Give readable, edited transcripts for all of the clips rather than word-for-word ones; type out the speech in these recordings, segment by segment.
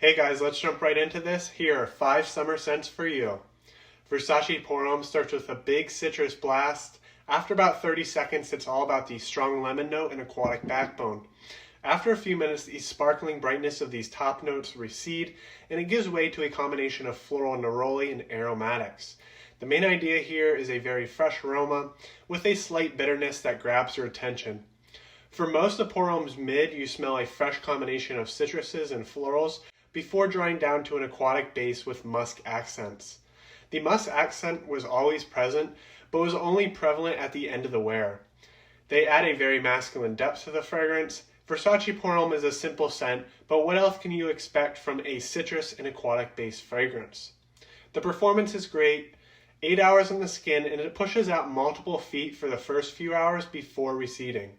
Hey guys, let's jump right into this. Here are 5 summer scents for you. Versace Porum starts with a big citrus blast. After about 30 seconds, it's all about the strong lemon note and aquatic backbone. After a few minutes, the sparkling brightness of these top notes recede, and it gives way to a combination of floral neroli and aromatics. The main idea here is a very fresh aroma with a slight bitterness that grabs your attention. For most of Porum's mid, you smell a fresh combination of citruses and florals before drying down to an aquatic base with musk accents. The musk accent was always present, but was only prevalent at the end of the wear. They add a very masculine depth to the fragrance. Versace Porum is a simple scent, but what else can you expect from a citrus and aquatic based fragrance? The performance is great, 8 hours on the skin, and it pushes out multiple feet for the first few hours before receding.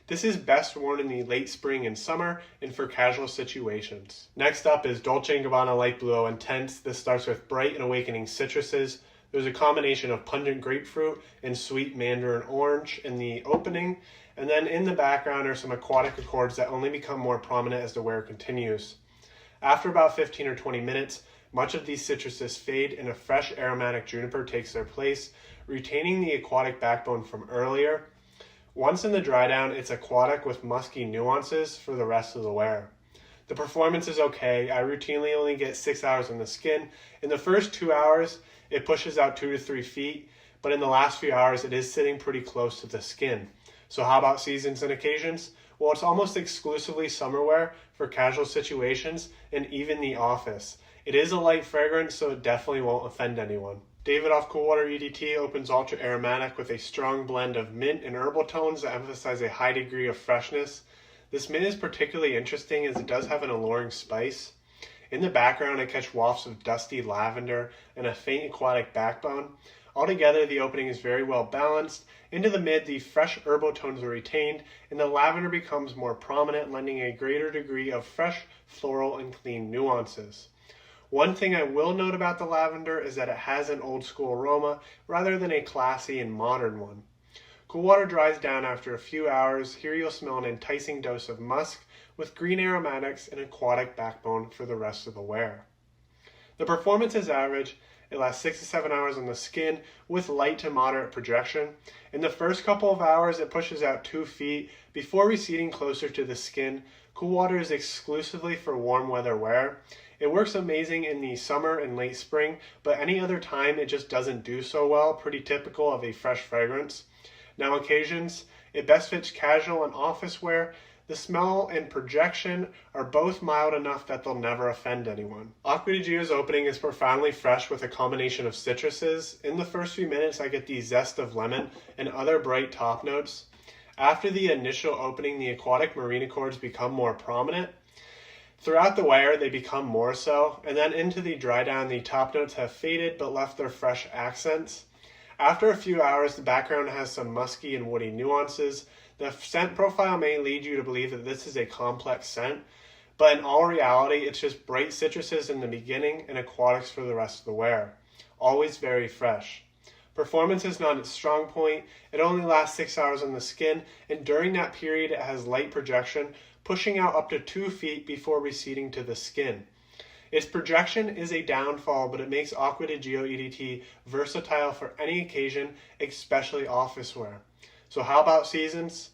This is best worn in the late spring and summer and for casual situations. Next up is Dolce & Gabbana Light Blue Intense. This starts with bright and awakening citruses. There's a combination of pungent grapefruit and sweet mandarin orange in the opening, and then in the background are some aquatic accords that only become more prominent as the wear continues. After about 15 or 20 minutes, much of these citruses fade and a fresh aromatic juniper takes their place, retaining the aquatic backbone from earlier. Once in the dry down, it's aquatic with musky nuances for the rest of the wear. The performance is okay. I routinely only get 6 hours on the skin. In the first 2 hours, it pushes out 2 to 3 feet, but in the last few hours, it is sitting pretty close to the skin. So how about seasons and occasions? Well, it's almost exclusively summer wear for casual situations and even the office. It is a light fragrance, so it definitely won't offend anyone. Davidoff Cool Water EDT opens ultra aromatic with a strong blend of mint and herbal tones that emphasize a high degree of freshness. This mint is particularly interesting as it does have an alluring spice. In the background, I catch wafts of dusty lavender and a faint aquatic backbone. Altogether, the opening is very well balanced. Into the mid, the fresh herbal tones are retained, and the lavender becomes more prominent, lending a greater degree of fresh, floral, and clean nuances. One thing I will note about the lavender is that it has an old school aroma rather than a classy and modern one. Cool water dries down after a few hours. Here you'll smell an enticing dose of musk with green aromatics and aquatic backbone for the rest of the wear. The performance is average. It lasts 6 to 7 hours on the skin with light to moderate projection. In the first couple of hours, it pushes out 2 feet before receding closer to the skin. Cool water is exclusively for warm weather wear. It works amazing in the summer and late spring, but any other time it just doesn't do so well, pretty typical of a fresh fragrance. Now occasions, it best fits casual and office wear. The smell and projection are both mild enough that they'll never offend anyone. Acqua di Gio's opening is profoundly fresh with a combination of citruses. In the first few minutes, I get the zest of lemon and other bright top notes. After the initial opening, the aquatic marine accords become more prominent. Throughout the wear, they become more so, and then into the dry down, the top notes have faded but left their fresh accents. After a few hours, the background has some musky and woody nuances. The scent profile may lead you to believe that this is a complex scent, but in all reality, it's just bright citruses in the beginning and aquatics for the rest of the wear. Always very fresh. Performance is not its strong point. It only lasts 6 hours on the skin, and during that period, it has light projection, pushing out up to 2 feet before receding to the skin. Its projection is a downfall, but it makes Acqua di Gio EDT versatile for any occasion, especially office wear. So how about seasons?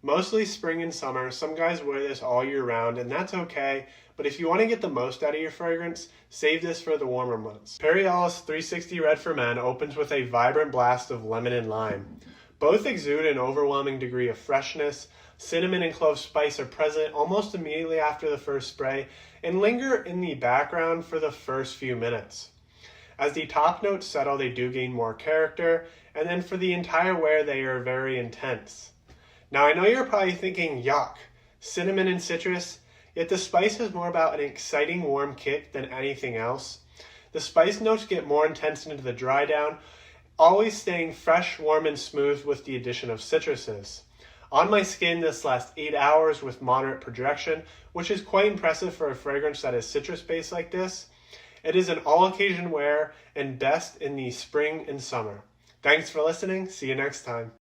Mostly spring and summer. Some guys wear this all year round, and that's okay, but if you want to get the most out of your fragrance, save this for the warmer months. Perry Ellis 360 Red for Men opens with a vibrant blast of lemon and lime. Both exude an overwhelming degree of freshness. Cinnamon and clove spice are present almost immediately after the first spray and linger in the background for the first few minutes. As the top notes settle, they do gain more character, and then for the entire wear, they are very intense. Now, I know you're probably thinking, yuck, cinnamon and citrus, yet the spice is more about an exciting warm kick than anything else. The spice notes get more intense into the dry down, always staying fresh, warm, and smooth with the addition of citruses. On my skin, this lasts 8 hours with moderate projection, which is quite impressive for a fragrance that is citrus-based like this. It is an all-occasion wear and best in the spring and summer. Thanks for listening. See you next time.